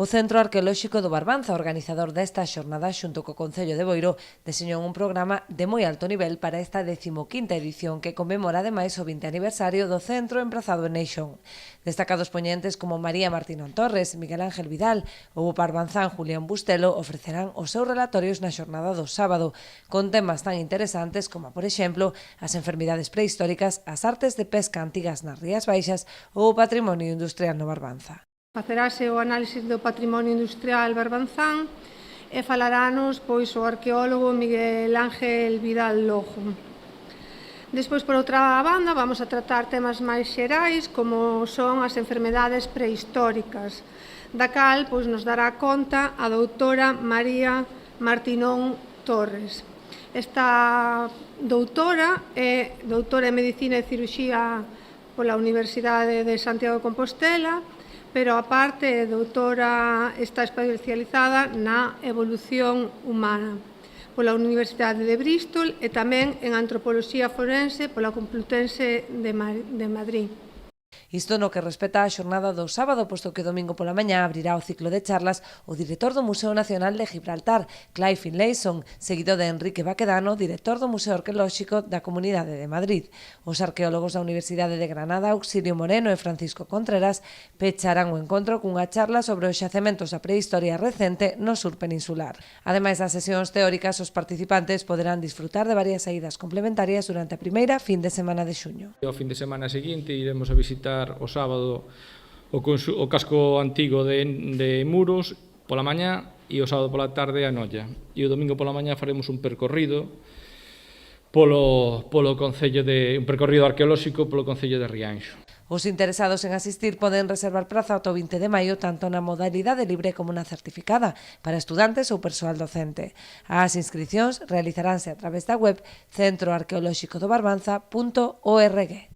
O Centro Arqueolóxico do Barbanza, organizador desta xornada xunto co Concello de Boiro, deseñou un programa de moi alto nivel para esta 15ª edición que conmemora ademais o 20 aniversario do centro emprazado en Neixón. Destacados poñentes como María Martínez Torres, Miguel Ángel Vidal ou o parbanzán Julián Bustelo ofrecerán os seus relatorios na xornada do sábado, con temas tan interesantes como, por exemplo, as enfermidades prehistóricas, as artes de pesca antigas nas Rías Baixas ou o patrimonio industrial no Barbanza. Facerase o análisis do patrimonio industrial barbanzán e falarános o arqueólogo Miguel Ángel Vidal Lojo. Despois, por outra banda, vamos a tratar temas máis xerais como son as enfermedades prehistóricas, da cal nos dará conta a doutora María Martínez Torres. Esta doutora é doutora en Medicina e Cirurxía pola Universidade de Santiago de Compostela, pero aparte está especializada na evolución humana pola Universidade de Bristol e tamén en Antropoloxía Forense pola Complutense de Madrid. Isto no que respecta á xornada do sábado, posto que domingo pola mañá abrirá o ciclo de charlas o director do Museo Nacional de Gibraltar, Clive Finlayson, seguido de Enrique Baquedano, director do Museo Arqueolóxico da Comunidade de Madrid. Os arqueólogos da Universidade de Granada, Auxilio Moreno e Francisco Contreras, pecharán o encontro cunha charla sobre os xacementos da prehistoria recente no sur peninsular. Ademais das sesións teóricas, os participantes poderán disfrutar de varias saídas complementarias durante a primeira fin de semana de xuño. O fin de semana seguinte iremos a visitar o sábado o casco antigo de Muros pola mañá e o sábado pola tarde a Noia. E o domingo pola mañá faremos un percorrido polo concello un percorrido arqueolóxico polo concello de Rianxo. Os interesados en asistir poden reservar praza ata o 20 de maio tanto na modalidade libre como na certificada para estudantes ou persoal docente. As inscricións realizaránse a través da web centroarqueolóxicodobarbanza.org.